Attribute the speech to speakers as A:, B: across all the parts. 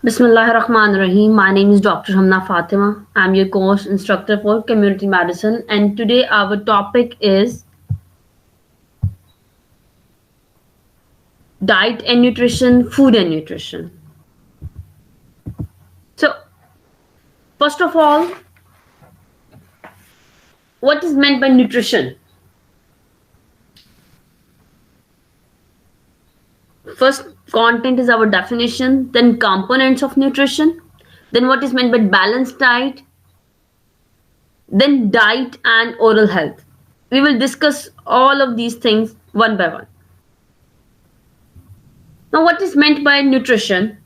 A: Bismillahirrahmanirrahim. My name is Dr. Hamna Fatima. I'm your course instructor for community medicine, and today our topic is diet and nutrition, food and nutrition. So, first of all, what is meant by nutrition? First, content is our definition, then components of nutrition, then what is meant by balanced diet, then diet and oral health. We will discuss all of these things one by one. Now, what is meant by nutrition?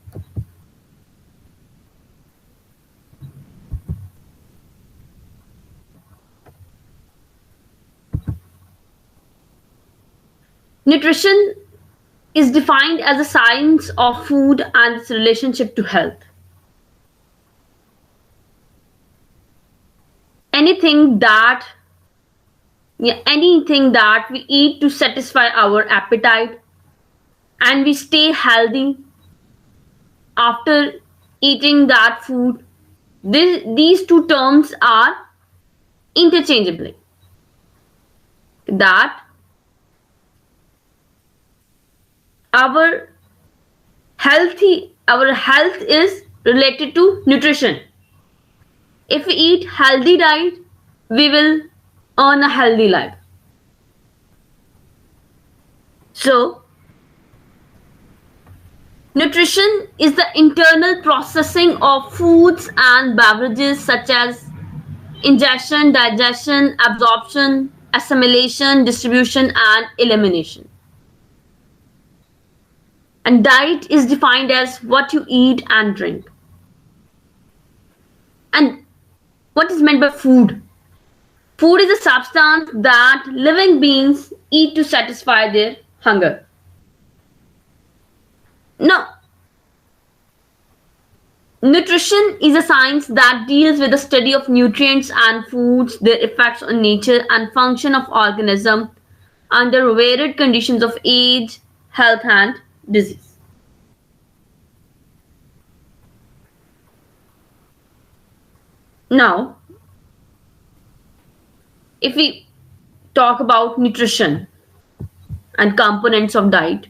A: Nutrition is defined as a science of food and its relationship to health. Anything that we eat to satisfy our appetite and we stay healthy after eating that food, these two terms are interchangeably. That our health is related to nutrition. If we eat healthy diet, we will earn a healthy life. So, nutrition is the internal processing of foods and beverages such as ingestion, digestion, absorption, assimilation, distribution, and elimination. And diet is defined as what you eat and drink. And what is meant by food? Food is a substance that living beings eat to satisfy their hunger. Now, nutrition is a science that deals with the study of nutrients and foods, their effects on nature and function of organism under varied conditions of age, health, and disease. Now, if we talk about nutrition and components of diet,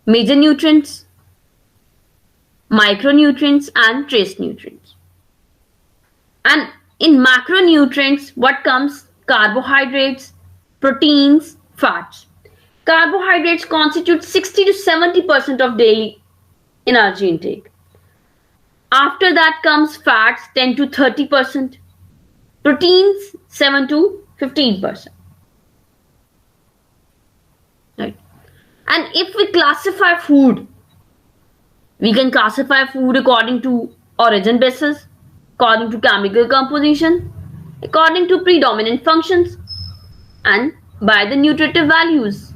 A: major nutrients, micronutrients, and trace nutrients. And in macronutrients, what comes? Carbohydrates, proteins, fats. Carbohydrates constitute 60 to 70% of daily energy intake. After that comes fats, 10 to 30%. Proteins, 7 to 15%. Right. And if we classify food, we can classify food according to origin basis, according to chemical composition, according to predominant functions, and by the nutritive values.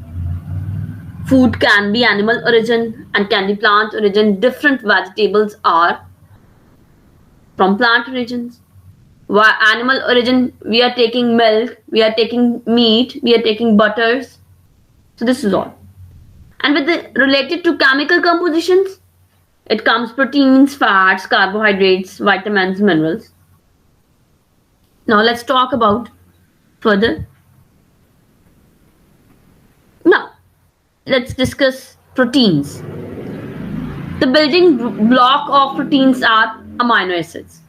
A: Food can be animal origin and can be plant origin. Different vegetables are from plant origins. While animal origin, we are taking milk, we are taking meat, we are taking butters. So this is all. And with the related to chemical compositions, it comes proteins, fats, carbohydrates, vitamins, minerals. Now let's talk about further. Now let's discuss proteins. The building block of proteins are amino acids.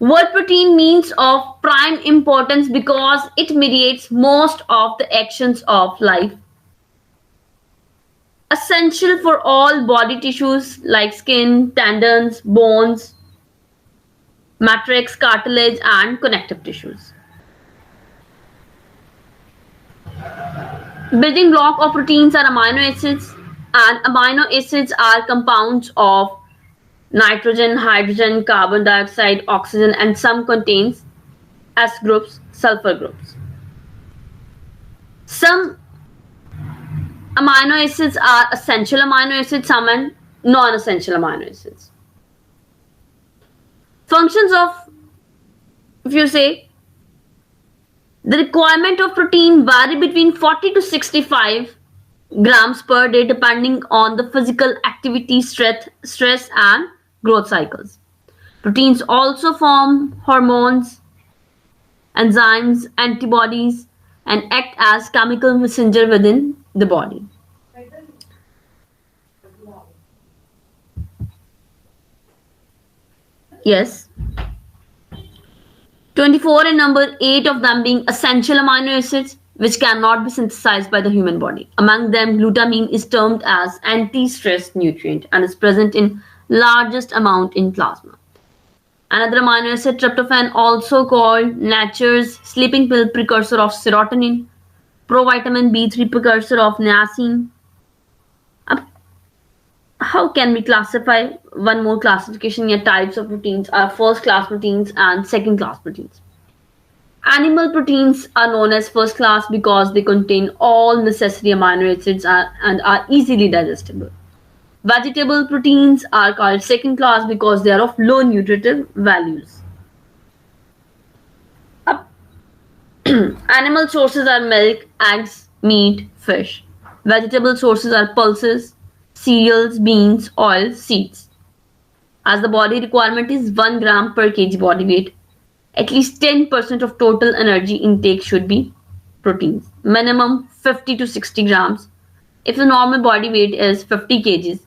A: Word protein means of prime importance because it mediates most of the actions of life. Essential for all body tissues like skin, tendons, bones, matrix, cartilage, and connective tissues. Building block of proteins are amino acids, and amino acids are compounds of nitrogen, hydrogen, carbon dioxide, oxygen, and some contains S groups, sulfur groups. Some amino acids are essential amino acids, some and non-essential amino acids. Functions of, if you say, the requirement of protein vary between 40 to 65 grams per day depending on the physical activity, stress and growth cycles. Proteins also form hormones, enzymes, antibodies, and act as chemical messenger within the body. Yes, 24 in number, 8 of them being essential amino acids which cannot be synthesized by the human body. Among them, glutamine is termed as anti-stress nutrient and is present in largest amount in plasma. Another amino acid, tryptophan, also called nature's sleeping pill precursor of serotonin, provitamin B3 precursor of niacin. How can we classify one more classification here? Types of proteins are first class proteins and second class proteins. Animal proteins are known as first class because they contain all necessary amino acids and are easily digestible. Vegetable proteins are called second class because they are of low nutritive values. Animal sources are milk, eggs, meat, fish. Vegetable sources are pulses, cereals, beans, oil, seeds. As the body requirement is 1 gram per kg body weight, at least 10% of total energy intake should be proteins. Minimum 50 to 60 grams. If the normal body weight is 50 kgs,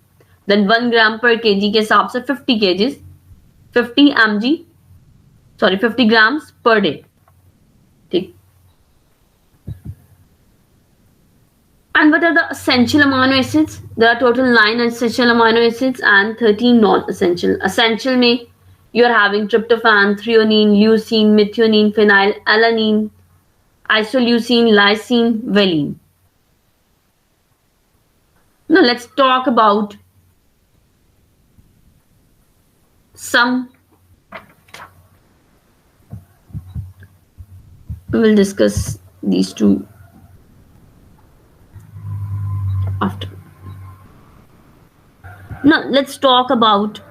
A: then 1 gram per kg के हिसाब से 50 kgs, 50 grams per day. ठीक. And what are the essential amino acids? There are total 9 essential amino acids and 13 non-essential. Essential में you are having tryptophan, threonine, leucine, methionine, phenylalanine, isoleucine, lysine, valine. Now let's talk about some. We will discuss these two after. Now let's talk about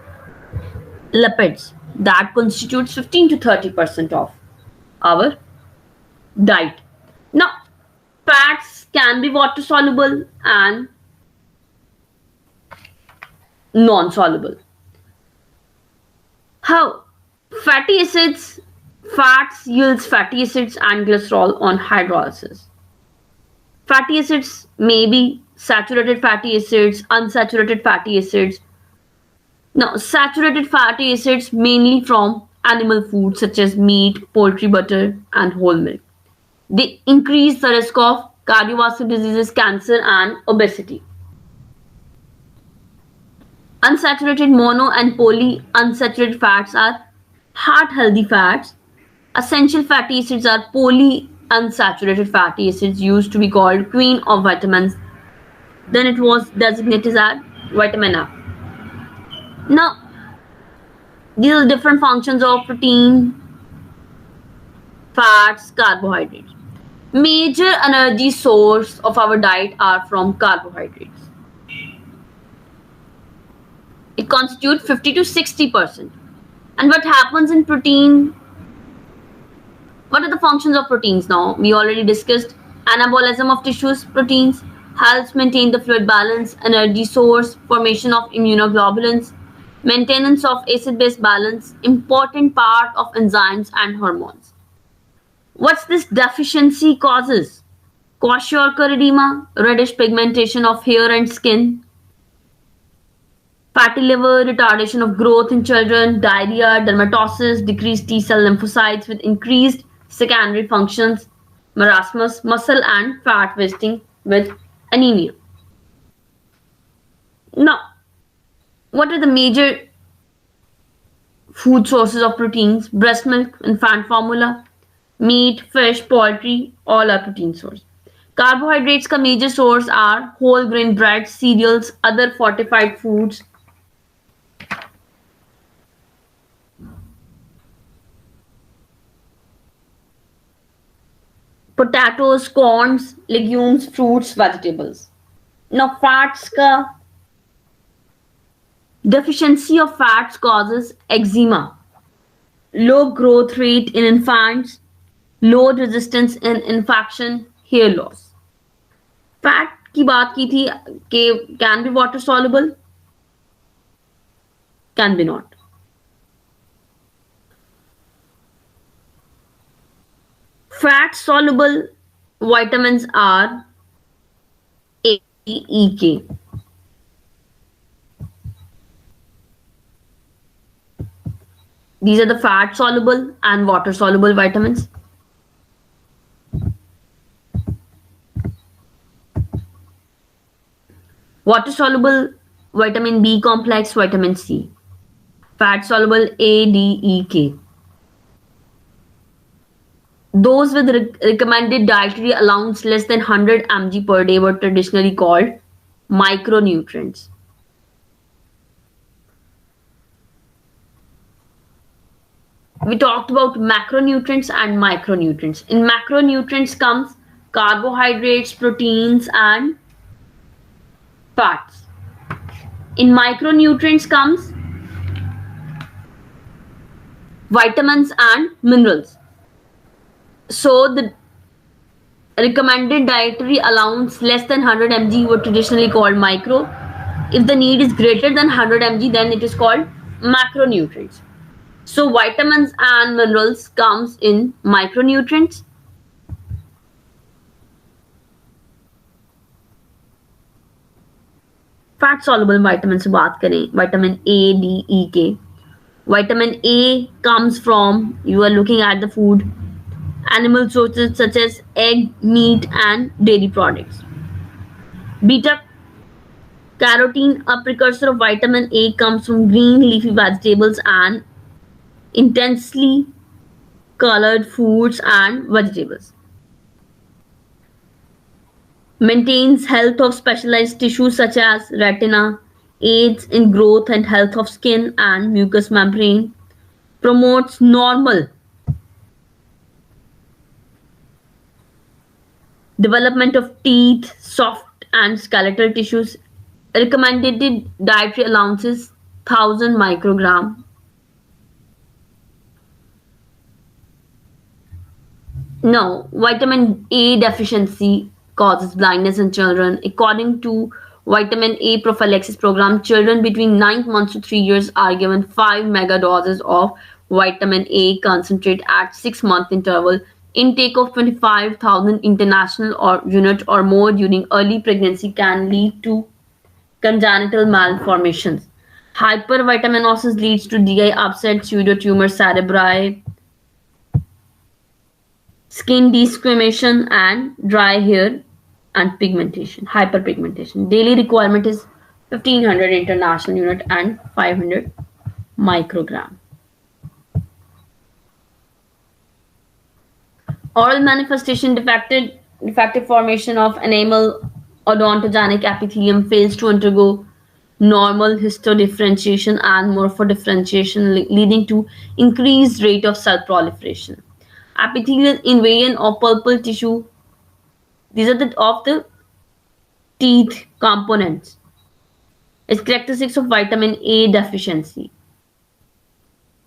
A: lipids that constitutes 15 to 30% of our diet. Now fats can be water soluble and non-soluble. How? Fatty acids, fats yields fatty acids and glycerol on hydrolysis. Fatty acids may be saturated fatty acids, unsaturated fatty acids. Now, saturated fatty acids mainly from animal foods such as meat, poultry, butter, and whole milk. They increase the risk of cardiovascular diseases, cancer, and obesity. Unsaturated mono and polyunsaturated fats are heart healthy fats. Essential fatty acids are polyunsaturated fatty acids used to be called queen of vitamins. Then it was designated as vitamin F. Now, these are different functions of protein, fats, carbohydrates. Major energy source of our diet are from carbohydrates. It constitutes 50 to 60%. And what happens in protein? What are the functions of proteins now? We already discussed anabolism of tissues. Proteins helps maintain the fluid balance, energy source, formation of immunoglobulins, maintenance of acid-base balance, important part of enzymes and hormones. What's this deficiency causes? Kwashiorkor edema, reddish pigmentation of hair and skin, fatty liver, retardation of growth in children, diarrhea, dermatosis, decreased T-cell lymphocytes with increased secondary functions, marasmus, muscle and fat wasting with anemia. Now, what are the major food sources of proteins? Breast milk, infant formula, meat, fish, poultry, all are protein source. Carbohydrates का major source are whole grain bread, cereals, other fortified foods. Potatoes, corns, legumes, fruits, vegetables. Now fats का deficiency of fats causes eczema, low growth rate in infants, low resistance in infection, hair loss. Fat की बात की थी कि can be water soluble, can be not. Fat soluble vitamins are A, E, K. These are the fat soluble and water soluble vitamins. Water soluble vitamin B complex, vitamin C. Fat soluble A, D, E, K. Those with recommended dietary allowance less than 100 mg per day were traditionally called micronutrients. We talked about macronutrients and micronutrients. In macronutrients comes carbohydrates, proteins, and fats. In micronutrients comes vitamins and minerals. So the recommended dietary allowance less than 100 mg were traditionally called micro. If the need is greater than 100 mg, then it is called macronutrients. So vitamins and minerals comes in micronutrients. Fat soluble vitamin से बात करें, vitamin A, D, ई, के. Vitamin A comes from, you are looking at the food, animal sources such as egg, meat, and dairy products. Beta carotene, a precursor of vitamin A, comes from green leafy vegetables and intensely colored fruits and vegetables. Maintains health of specialized tissues such as retina, aids in growth and health of skin and mucous membrane, promotes normal development of teeth, soft and skeletal tissues. Recommended dietary allowances 1000 microgram. No, vitamin A deficiency causes blindness in children. According to vitamin A prophylaxis program, children between 9 months to 3 years are given 5 mega doses of vitamin A concentrate at 6-month interval. Intake of 25,000 international or unit or more during early pregnancy can lead to congenital malformations. Hypervitaminosis leads to GI upset, pseudotumor cerebri, skin desquamation, and dry hair and pigmentation, hyperpigmentation. Daily requirement is 1500 international unit and 500 microgram. Oral manifestation, defective formation of enamel odontogenic epithelium fails to undergo normal histodifferentiation and morphodifferentiation, leading to increased rate of cell proliferation. Epithelial invasion of pulpal tissue, these are the teeth components. It's characteristics of vitamin A deficiency.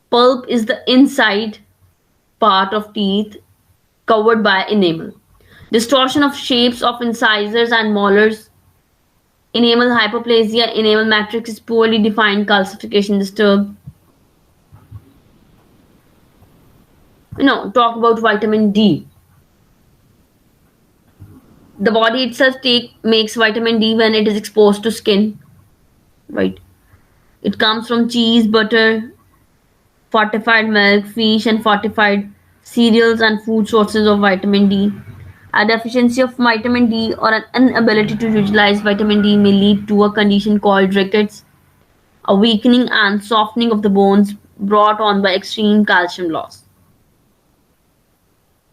A: Pulp is the inside part of teeth covered by enamel. Distortion of shapes of incisors and molars. Enamel hypoplasia. Enamel matrix is poorly defined. Calcification disturbed. Talk about vitamin D. The body itself makes vitamin D when it is exposed to skin. Right. It comes from cheese, butter, fortified milk, fish, and fortified cereals and food sources of vitamin D. A deficiency of vitamin D or an inability to utilize vitamin D may lead to a condition called rickets, a weakening and softening of the bones brought on by extreme calcium loss.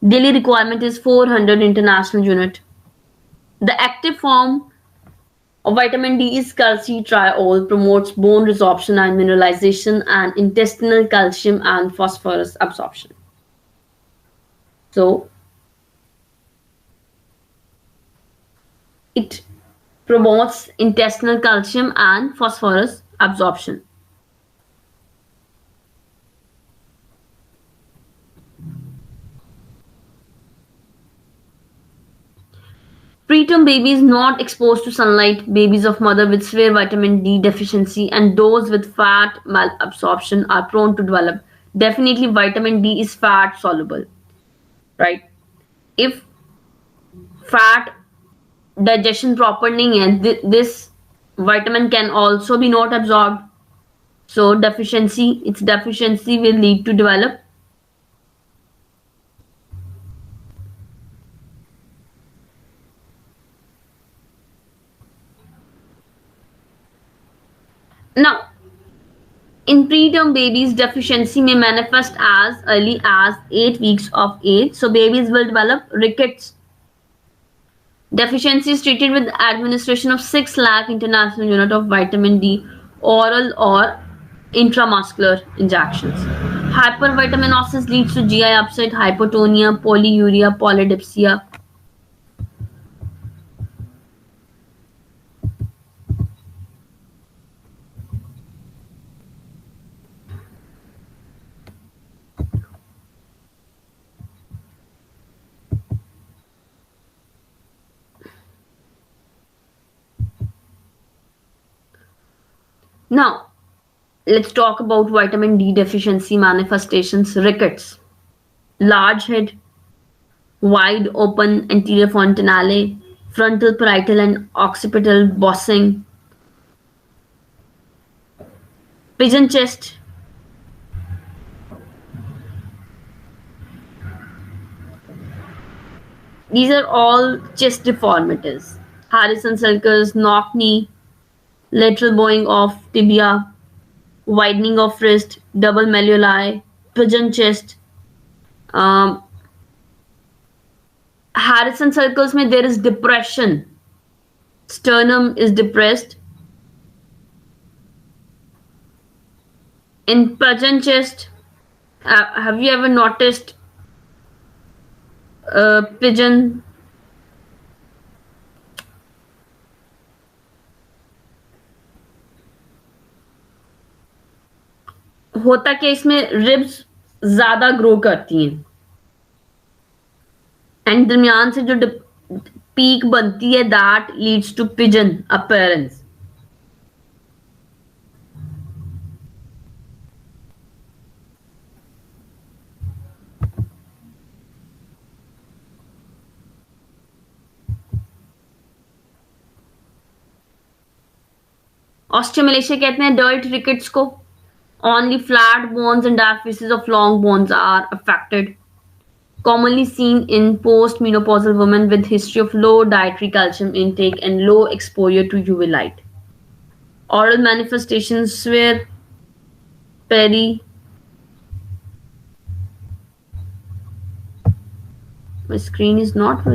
A: Daily requirement is 400 international unit. The active form of vitamin D is calcitriol, promotes bone resorption and mineralization and intestinal calcium and phosphorus absorption. So it promotes intestinal calcium and phosphorus absorption. Preterm preterm babies not exposed to sunlight, babies of mother with severe vitamin D deficiency, and those with fat malabsorption are prone to develop. Definitely, vitamin D is fat soluble, right? If fat digestion proper नहीं है, this vitamin can also be not absorbed. So its deficiency will lead to develop. Now, in preterm babies, deficiency may manifest as early as 8 weeks of age. So babies will develop rickets. Deficiency is treated with administration of 6 lakh international unit of vitamin D, oral or intramuscular injections. Hypervitaminosis leads to GI upset, hypotonia, polyuria, polydipsia. Now, let's talk about vitamin D deficiency manifestations. Rickets, large head, wide open anterior fontanelle, frontal parietal and occipital bossing, pigeon chest, these are all chest deformities. Harrison Selker's knock knee, lateral bowing of tibia, widening of wrist, double malleoli, pigeon chest. Harrison circles में there is depression. Sternum is depressed. In pigeon chest, have you ever noticed pigeon? होता क्या इसमें ribs ज्यादा grow करती हैं and दरमियान से जो पीक बनती है that leads to pigeon appearance. Osteomalacia कहते हैं डर्ट रिकेट्स को. Only flat bones and diaphyses of long bones are affected. Commonly seen in post-menopausal women with history of low dietary calcium intake and low exposure to UV light. Oral manifestations where my screen is not.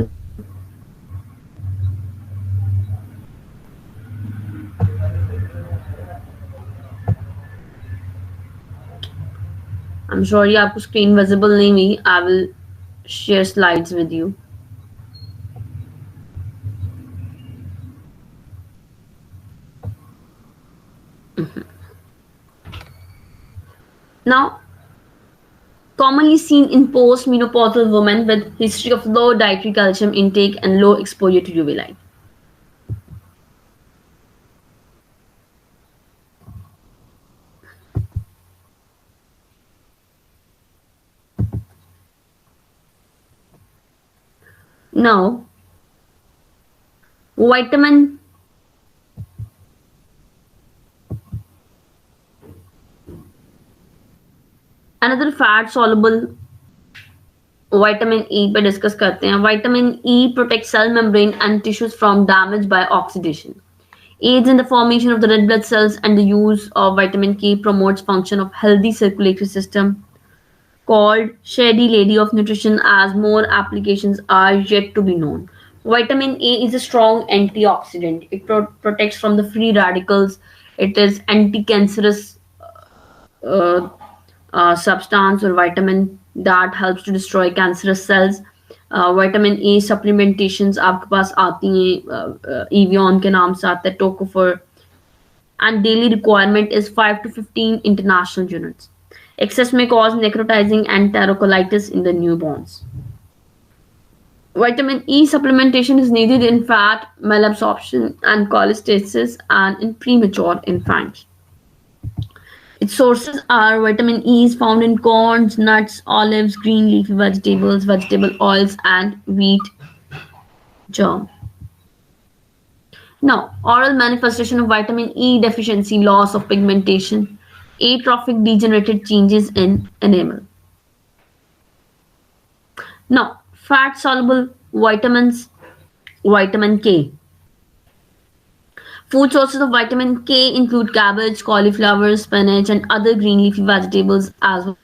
A: I'm sorry आपको screen visible नहीं हुई. I will share slides with you. Now, commonly seen in post-menopausal women with history of low dietary calcium intake and low exposure to UV light. Now, another fat soluble vitamin E पे discuss करते हैं. Vitamin E protects cell membrane and tissues from damage by oxidation, aids in the formation of the red blood cells, and the use of vitamin K promotes function of healthy circulatory system. Called Shady Lady of Nutrition, as more applications are yet to be known. Vitamin A is a strong antioxidant. It protects from the free radicals. It is anti-cancerous substance or vitamin that helps to destroy cancerous cells. Vitamin A supplementations आपके पास आती हैं Evion के नाम से आता है, Tocopher, and daily requirement is 5 to 15 international units. Excess may cause necrotizing enterocolitis in the newborns. Vitamin E supplementation is needed in fat malabsorption and cholestasis and in premature infants. Its sources are vitamin E is found in corns, nuts, olives, green leafy vegetables, vegetable oils, and wheat germ. Now, oral manifestation of vitamin E deficiency, loss of pigmentation, atrophic degenerated changes in enamel. Now, fat soluble vitamins, vitamin K. Food sources of vitamin K include cabbage, cauliflower, spinach, and other green leafy vegetables as well.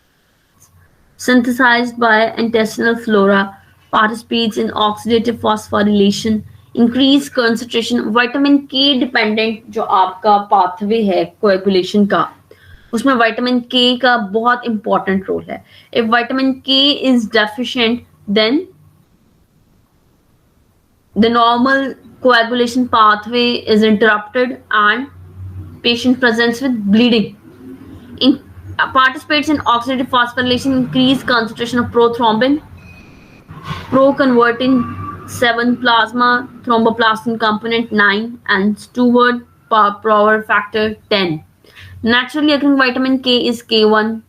A: Synthesized by intestinal flora, participates in oxidative phosphorylation, increase concentration vitamin के dependent जो आपका pathway है coagulation का उसमें vitamin के का बहुत important role है if vitamin K is deficient then the normal coagulation pathway is interrupted and patient presents with bleeding in participates in oxidative phosphorylation increase concentration of prothrombin pro-converting 7 plasma thromboplastin component 9 and steward power factor 10 naturally occurring vitamin K is K1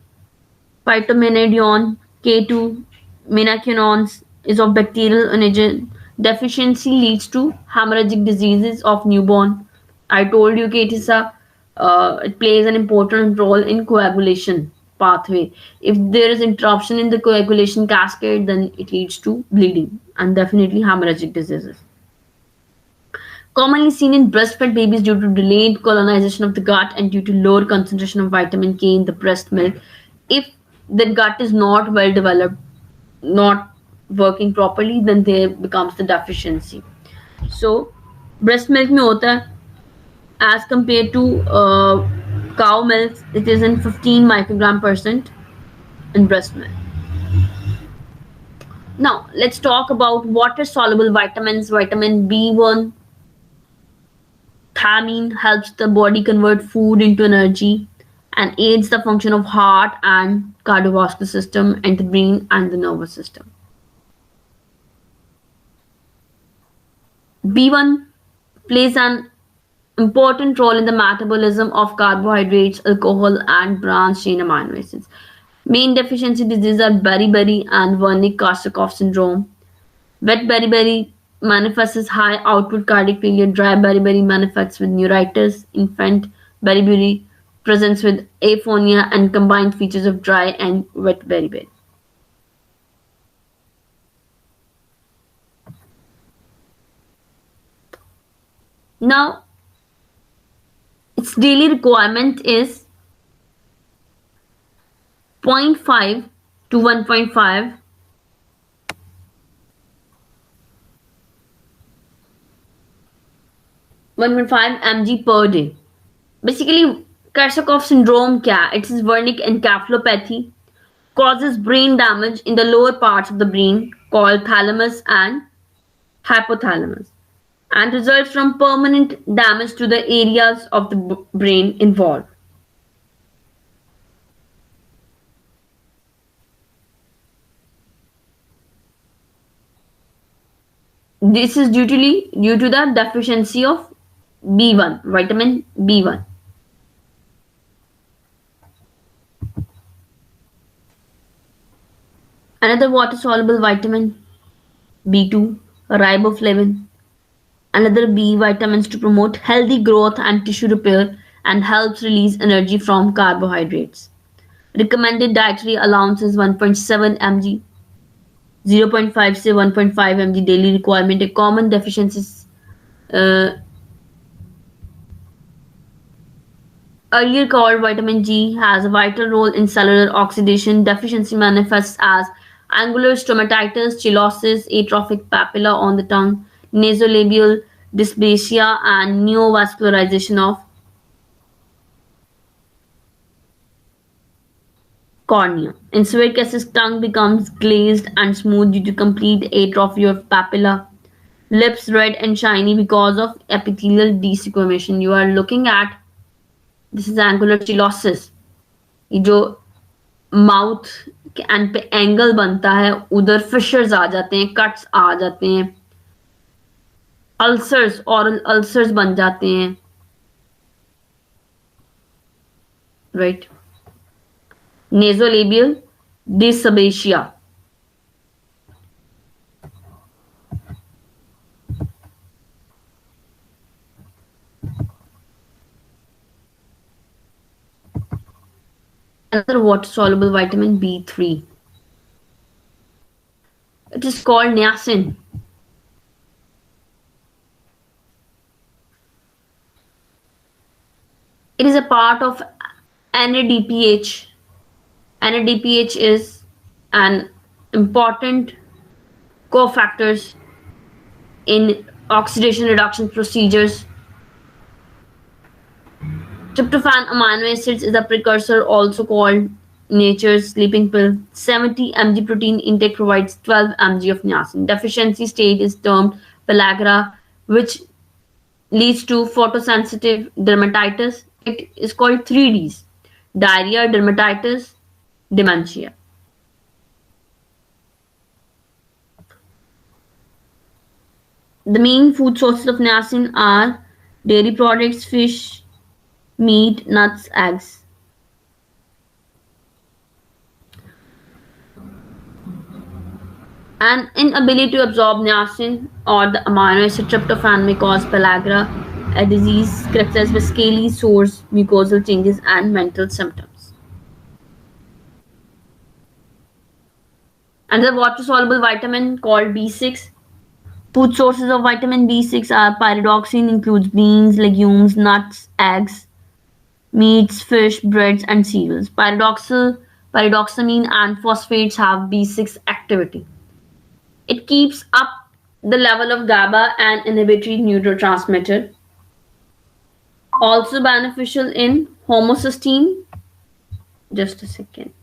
A: phytomenadione K2 menaquinones is of bacterial origin deficiency leads to hemorrhagic diseases of newborn I told you it plays an important role in coagulation pathway. If there is interruption in the coagulation cascade, then it leads to bleeding and definitely hemorrhagic diseases. Commonly seen in breastfed babies due to delayed colonization of the gut and due to lower concentration of vitamin K in the breast milk. If the gut is not well developed, not working properly, then there becomes the deficiency. So, breast milk में होता है as compared to cow milk, it is in 15 microgram percent in breast milk. Now, let's talk about water-soluble vitamins. Vitamin B1, thiamine helps the body convert food into energy and aids the function of heart and cardiovascular system and the brain and the nervous system. B1 plays an important role in the metabolism of carbohydrates, alcohol, and branched chain amino acids. Main deficiency diseases are beriberi and Wernicke-Korsakoff syndrome. Wet beriberi manifests as high output cardiac failure. Dry beriberi manifests with neuritis. Infant beriberi presents with aphonia and combined features of dry and wet beriberi. Now, its daily requirement is 0.5 to 1.5 mg per day. Basically, Korsakoff syndrome it is Wernicke encephalopathy, causes brain damage in the lower parts of the brain called thalamus and hypothalamus and results from permanent damage to the areas of the brain involved. This is due to the deficiency of B1, vitamin B1. Another water-soluble vitamin, B2, riboflavin. Another B vitamins to promote healthy growth and tissue repair and helps release energy from carbohydrates. Recommended dietary allowance is 1.7 mg, 0.5 से 1.5 mg daily requirement. A common deficiencies earlier called vitamin G has a vital role in cellular oxidation. Deficiency manifests as angular stomatitis, cheilosis, atrophic papilla on the tongue, nasolabial dysplasia, and neovascularization of cornea. In severe cases, tongue becomes glazed and smooth due to complete atrophy of papilla. Lips red and shiny because of epithelial desquamation. You are looking at this is angular cheilosis. ये जो mouth and पे angle बनता है, उधर fishers आ जाते हैं, cuts आ जाते हैं, अल्सर्स और अल्सर्स बन जाते हैं, right. Nasolabial डिसबेशिया. Another water soluble vitamin B3. It is called niacin. It is a part of NADPH. NADPH is an important cofactors in oxidation reduction procedures. Tryptophan amino acids is a precursor, also called nature's sleeping pill. 70 mg protein intake provides 12 mg of niacin. Deficiency state is termed pellagra, which leads to photosensitive dermatitis. It is called 3Ds: diarrhea, dermatitis, dementia. The main food sources of niacin are dairy products, fish, meat, nuts, eggs. An inability to absorb niacin or the amino acid tryptophan may cause pellagra, a disease characterized by scaly, sores, mucosal changes, and mental symptoms. Another water-soluble vitamin called B6. Food sources of vitamin B6 are pyridoxine, includes beans, legumes, nuts, eggs, meats, fish, breads, and cereals. Pyridoxamine and phosphates have B6 activity. It keeps up the level of GABA, an inhibitory neurotransmitter. Also beneficial in homocysteine. Just a second.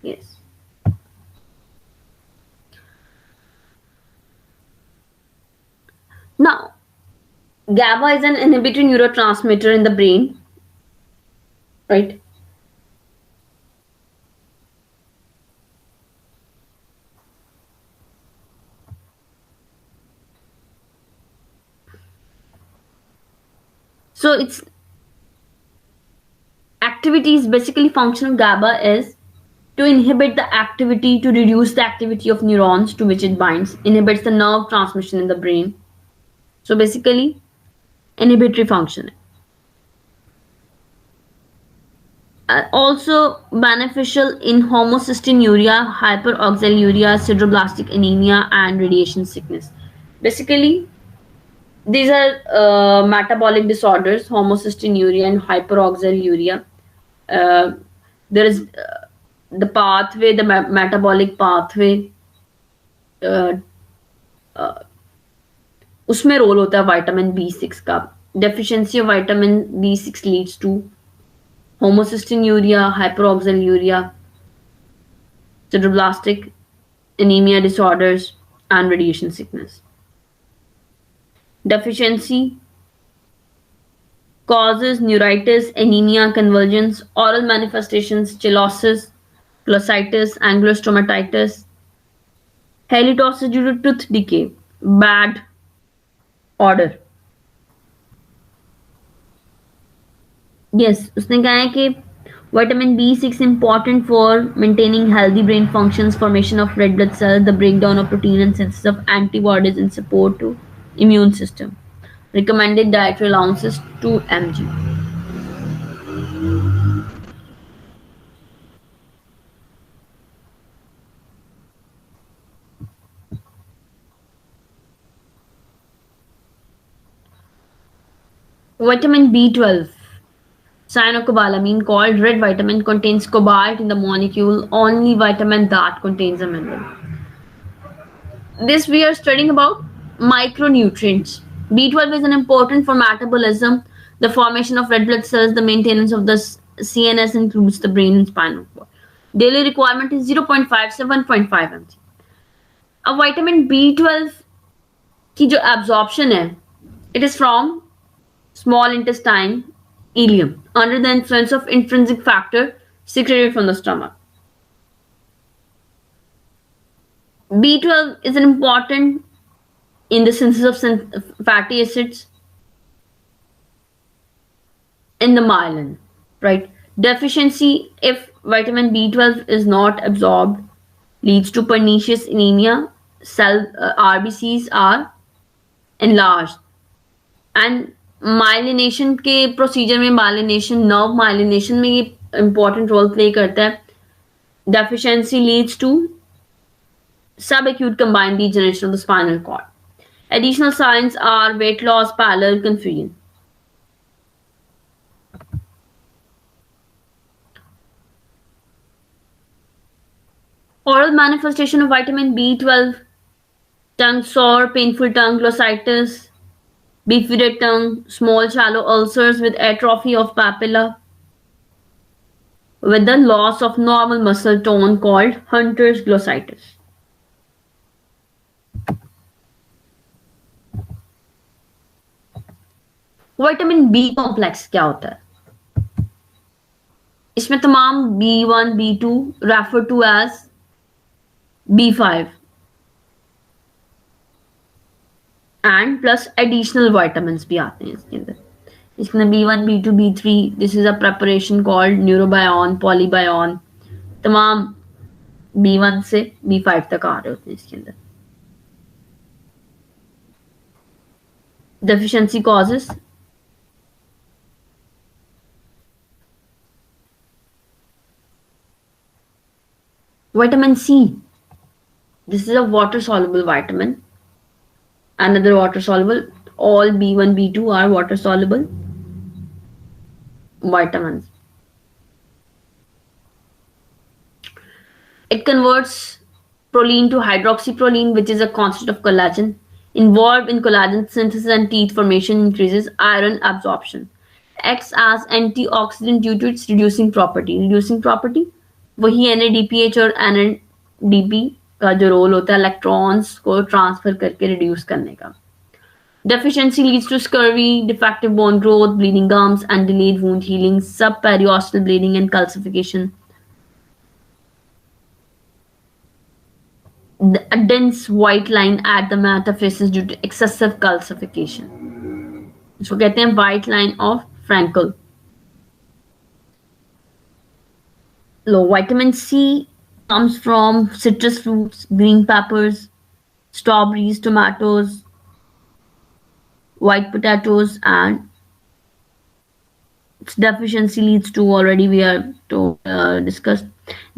A: Yes. Now, GABA is an inhibitory neurotransmitter in the brain, right? So its activities, basically function of GABA is to inhibit the activity, to reduce the activity of neurons to which it binds, inhibits the nerve transmission in the brain. So basically, inhibitory function. Also beneficial in homocystinuria, hyperoxaluria, sideroblastic anemia, and radiation sickness. Basically, these are metabolic disorders, homocystinuria and hyperoxaluria. There is the pathway, the metabolic pathway, उसमें role होता है vitamin B6 का. Deficiency of vitamin B6 leads to homocystinuria, hyperoxaluria, sideroblastic anemia disorders, and radiation sickness. Deficiency causes neuritis, anemia, convulsions, oral manifestations, cheilosis, glossitis, angular stomatitis, halitosis due to tooth decay, bad odor. Yes, उसने कहा है कि vitamin B6 important for maintaining healthy brain functions, formation of red blood cells, the breakdown of protein and synthesis of antibodies in support to immune system. Recommended dietary allowances 2 mg. Vitamin B12. Cyanocobalamin, called red vitamin, contains cobalt in the molecule, only vitamin that contains a mineral. This we are studying about micronutrients. B12 is an important for metabolism, the formation of red blood cells, the maintenance of the CNS includes the brain and spinal cord. Daily requirement is 0.5 से 1.5 mg. अब vitamin B12 की जो absorption है, it is from small intestine ileum under the influence of intrinsic factor secreted from the stomach. B12 is important in the synthesis of fatty acids in the myelin, right? Deficiency, if vitamin B12 is not absorbed, leads to pernicious anemia. Cell RBCs are enlarged, and myelination के procedure में myelination, nerve myelination में ये important role play करता है. Deficiency leads to subacute combined degeneration of the spinal cord. Additional signs are weight loss, pallor, confusion. Oral manifestation of vitamin B12: tongue sore, painful tongue, glossitis, bifided tongue, small shallow ulcers with atrophy of papilla, with the loss of normal muscle tone called Hunter's glossitis. Vitamin B complex क्या होता है? इसमें तमाम B1, B2 refer to as B5 and plus additional vitamins भी आते हैं इसके अंदर. इसमें B1, B2, B3, this is a preparation called Neurobion, Polybion. तमाम B1 से B5 तक आ रहे होते हैं इसके अंदर. Deficiency causes: vitamin C. This is a water soluble vitamin. Another water soluble. All B1, B2 are water soluble vitamins. It converts proline to hydroxyproline, which is a constant of collagen. Involved in collagen synthesis and teeth formation, increases iron absorption. Acts as antioxidant due to its reducing property. Reducing property वही NADPH और NADP का जो role होता है electrons को transfer करके reduce करने का. Deficiency leads to scurvy, defective bone growth, bleeding gums, and delayed wound healing, subperiosteal bleeding, and calcification. A dense white line at the metaphysis due to excessive calcification. इसको कहते हैं white line of Frankel. Low vitamin C comes from citrus fruits, green peppers, strawberries, tomatoes, white potatoes, and its deficiency leads to, already we are discussed.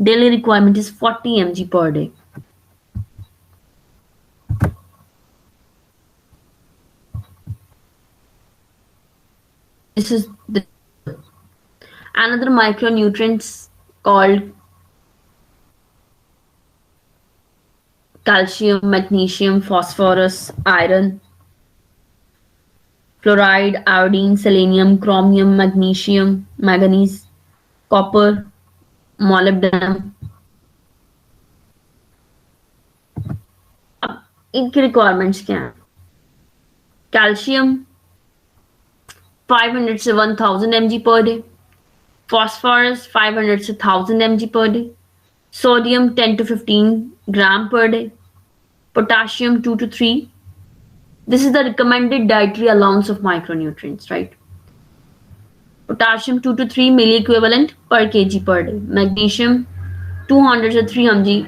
A: Daily requirement is 40 mg per day. This is another micronutrients called calcium, magnesium, phosphorus, iron, fluoride, iodine, selenium, chromium, magnesium, manganese, copper, molybdenum. इनकी requirements क्या हैं? Calcium 500 से 1000 mg per day, phosphorus 500 से 1000 mg per day, sodium 10 to 15 gram per day, potassium 2 to 3. This is the recommended dietary allowance of micronutrients, right? Potassium 2 to 3 milliequivalent per kg per day, magnesium 200 to 300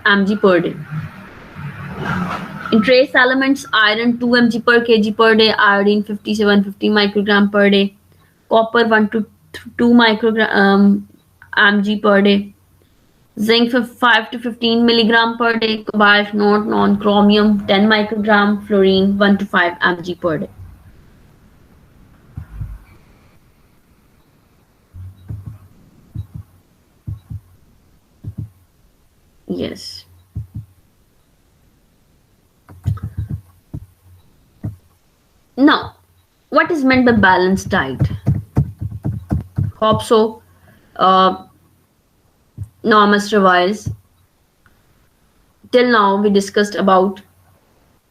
A: mg per day. In trace elements, iron 2 mg per kg per day, iodine 50 to 150 microgram per day, copper 1 to 2 microgram mg per day, zinc 5 to 15 milligram per day, cobalt not non, chromium 10 microgram, fluorine 1 to 5 mg per day. Yes. Now, what is meant by balanced diet? Hope so. Now I must revise. Till now we discussed about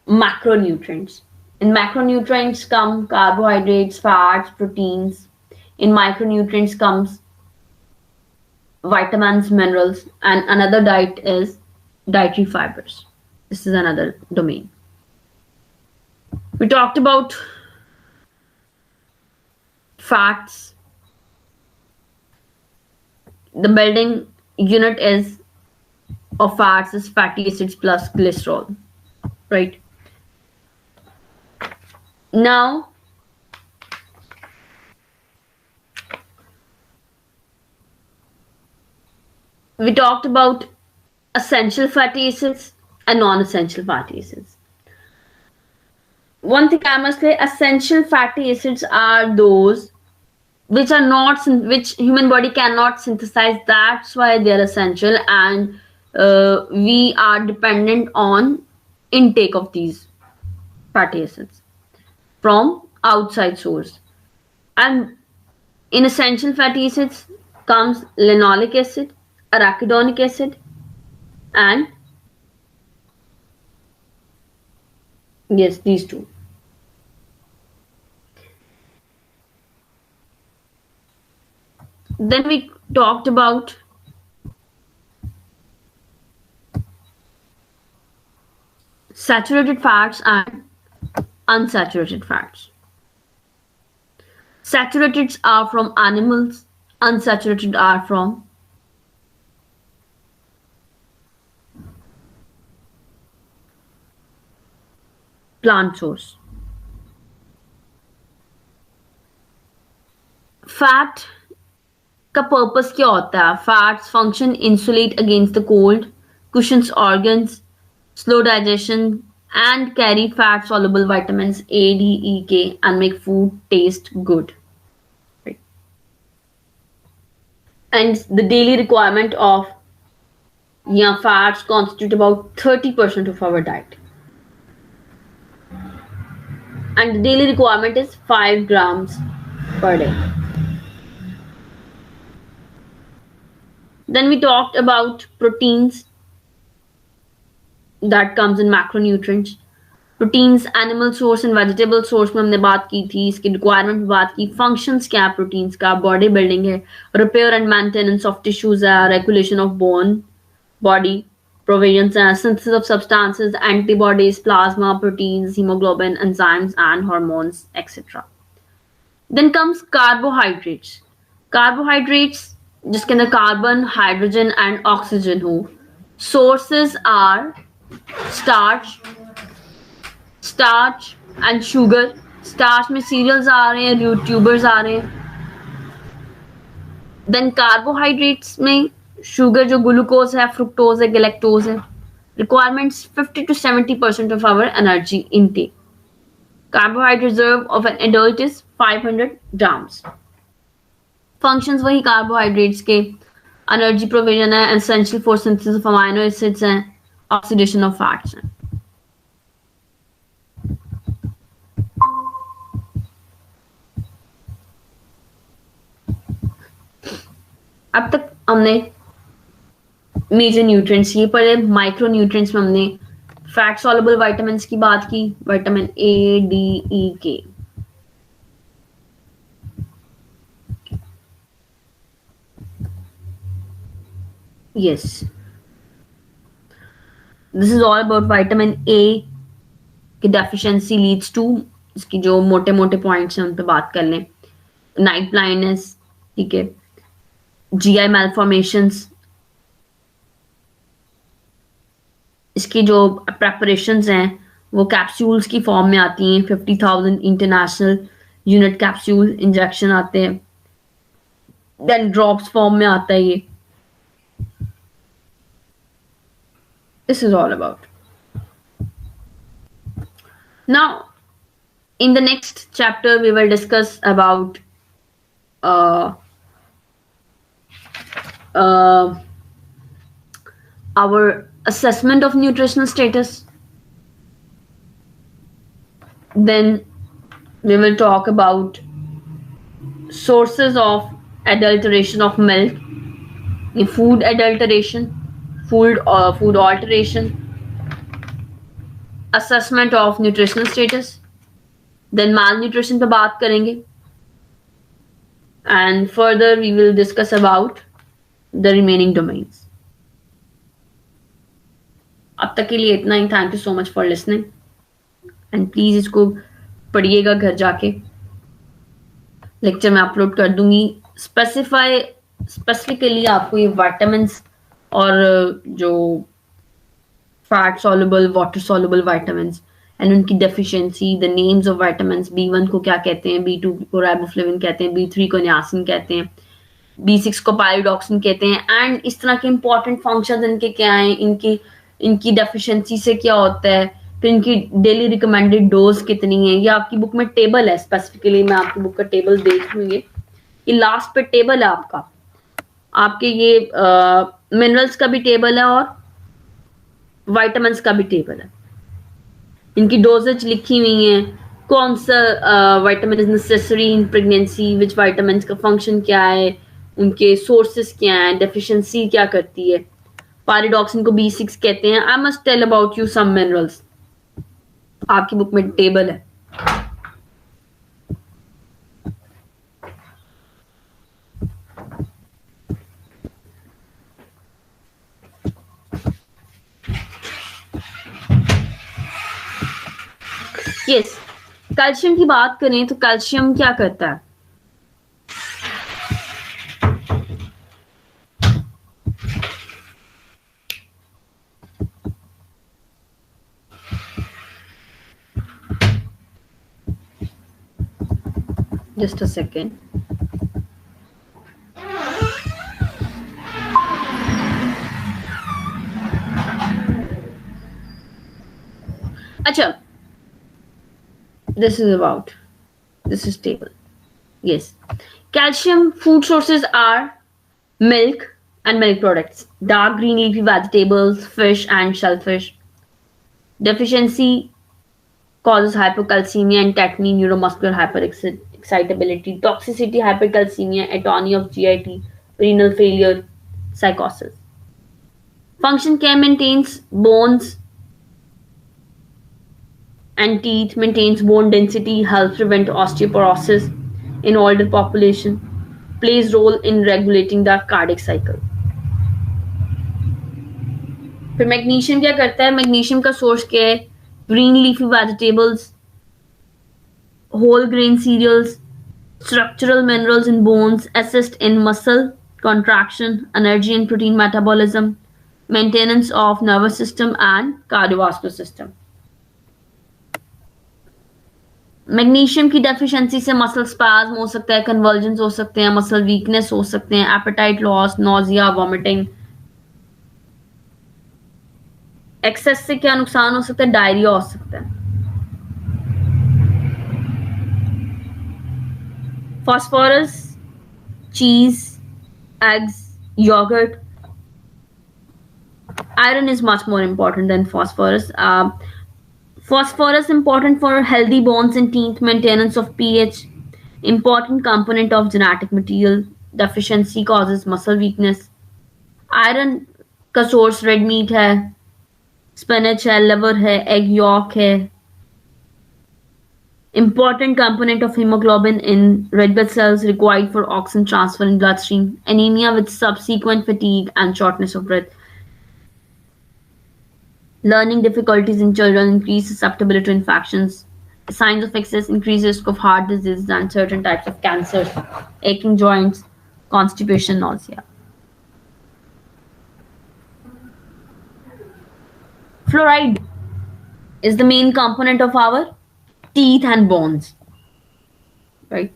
A: macronutrients. In macronutrients come carbohydrates, fats, proteins. In micronutrients comes vitamins, minerals, and another diet is dietary fibers. This is another domain. We talked about fats. The building unit is of fats is fatty acids plus glycerol, right? Now we talked about essential fatty acids and non-essential fatty acids. One thing I must say, essential fatty acids are those which are not which human body cannot synthesize. That's why they're essential, and we are dependent on intake of these fatty acids from outside source. And in essential fatty acids comes linoleic acid, arachidonic acid, and yes, these two. Then we talked about saturated fats and unsaturated fats. Saturated are from animals, unsaturated are from plant source. Fat का purpose क्या होता है? Fats function insulate against the cold, cushions organs, slow digestion, and carry fat soluble vitamins A, D, E, K, and make food taste good. Right. And the daily requirement of fats constitute about 30% of our diet. And the daily requirement is 5 grams per day. Then we talked about proteins that comes in macronutrients. Proteins animal source and vegetable source में हमने बात की थी, इसकी requirement में बात की. Functions क्या है proteins का? Body building है, repair and maintenance of tissues है, regulation of bone, body, provisions है, synthesis of substances, antibodies, plasma, proteins, hemoglobin, enzymes and hormones, etc. Then comes carbohydrates. Carbohydrates जिसके अंदर कार्बन, हाइड्रोजन एंड ऑक्सीजन हो. Sources are starch and sugar. Starch में cereals आ रहे हैं, root tubers आ रहे हैं. Then carbohydrates में sugar जो glucose है, fructose है, galactose है. Requirements 50 to 70% of our energy intake. Carbohydrate reserve of an adult is 500 grams. Functions वही carbohydrates के, energy provision है, essential for synthesis of amino acids हैं, oxidation of fats हैं. अब तक हमने मेजर न्यूट्रिएंट्स ये पढ़े. माइक्रो न्यूट्रिएंट्स में हमने फैट सॉल्युबल विटामिन्स की बात की, विटामिन ए, डी, ई, के. Yes, this is all about vitamin A की deficiency leads to, इसकी जो मोटे मोटे पॉइंट्स हैं उन पे बात कर लें. नाइट ब्लाइंडनेस, ठीक है, GI malformations, इसकी जो preparations हैं वो कैप्सूल्स की फॉर्म में आती हैं. 50,000 इंटरनेशनल यूनिट कैप्सूल इंजेक्शन आते हैं. देन ड्रॉप्स फॉर्म में आता है ये. This is all about. Now, in the next chapter, we will discuss about our assessment of nutritional status. Then we will talk about sources of adulteration of milk. ये food adulteration, food alteration, assessment of nutritional status, then malnutrition पे बात करेंगे, and further we will discuss about the remaining domains. अब तक के लिए इतना ही. Thank you so much for listening, and please इसको पढ़िएगा घर जाके. लेक्चर मैं अपलोड कर दूंगी. स्पेसिफिकली आपको ये विटामिन्स और जो fat soluble, water soluble vitamins and उनकी deficiency, the names of vitamins, B1 को क्या कहते हैं, B2 को राइबोफ्लेविन कहते हैं, B3 को नियासिन कहते हैं, B6 को पायरिडॉक्सिन कहते हैं, एंड इस तरह के इंपॉर्टेंट फंक्शंस इनके क्या हैं, इनकी डेफिशिएंसी से क्या होता है, फिर इनकी डेली रिकमेंडेड डोज कितनी है. ये आपकी बुक में टेबल है. स्पेसिफिकली मैं आपकी बुक का टेबल देख लूंगी. ये लास्ट पे टेबल है आपके ये मिनरल्स का भी टेबल है और विटामिन्स का भी टेबल है. इनकी डोजेज लिखी हुई है, कौन सा vitamin is necessary in pregnancy, which vitamins का फंक्शन क्या है, उनके सोर्सेस क्या हैं, डेफिशिएंसी क्या करती है. पायरिडॉक्सिन को B6 कहते हैं. I must tell about you some minerals. आपकी बुक में टेबल है. यस, कैल्शियम की बात करें तो कैल्शियम क्या करता है. Just a second. अच्छा, this is table. Yes, calcium food sources are milk and milk products, dark green leafy vegetables, fish and shellfish. Deficiency causes hypocalcemia and tetany, neuromuscular hyperexcitability, toxicity, hypercalcemia, atony of GIT, renal failure, psychosis. Function care maintains bones and teeth, maintains bone density, helps prevent osteoporosis in older population, plays role in regulating the cardiac cycle. फिर magnesium क्या करता है. Magnesium का source क्या है. Green leafy vegetables, whole grain cereals, structural minerals in bones, assist in muscle contraction, energy and protein metabolism, maintenance of nervous system and cardiovascular system. Magnesium की deficiency से muscle spasm हो सकता है, convergence हो सकते हैं, मसल वीकनेस हो सकते हैं, appetite loss, nausea, vomiting. Excess से क्या नुकसान हो सकता है. डायरिया हो सकता है. Phosphorus, cheese, eggs, yogurt. Iron is much more important than phosphorus. Phosphorus important for healthy bones and teeth, maintenance of pH, important component of genetic material. Deficiency causes muscle weakness. Iron का source red meat है, spinach है, liver है, egg yolk है. Important component of hemoglobin in red blood cells required for oxygen transfer in bloodstream. Anemia with subsequent fatigue and shortness of breath. Learning difficulties in children increase susceptibility to infections. Signs of excess increase risk of heart disease and certain types of cancers, aching joints, constipation, nausea. Fluoride is the main component of our teeth and bones, right?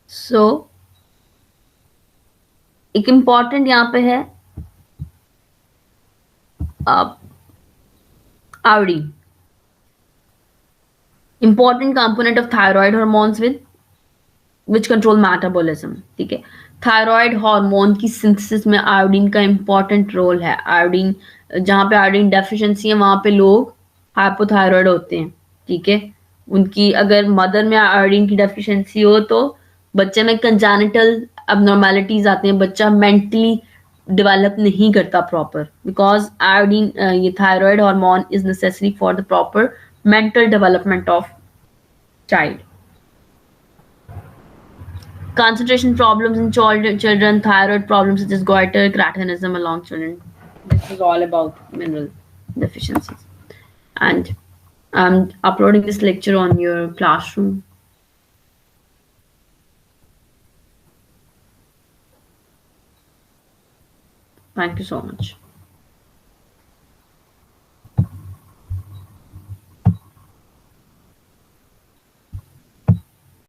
A: So एक important यहाँ पे है iodine, important component of thyroid hormones which control metabolism. ठीक है, thyroid hormone की synthesis में iodine का important role है. आयोडीन, जहाँ पे आयोडीन डेफिशिएंसी है वहां पे लोग हाइपोथायरॉयड होते हैं, ठीक है। उनकी अगर मदर में आयोडीन की डेफिशिएंसी हो तो बच्चे में कंजेनिटल abnormalities आते हैं, बच्चा मेंटली डेवलप नहीं करता प्रॉपर, बिकॉज आयोडीन ये thyroid hormone is necessary for the proper mental development of child. Concentration problems in children, thyroid problems such as goiter, cretinism along children. This is all about mineral deficiencies. And I'm uploading this lecture on your classroom. Thank you so much.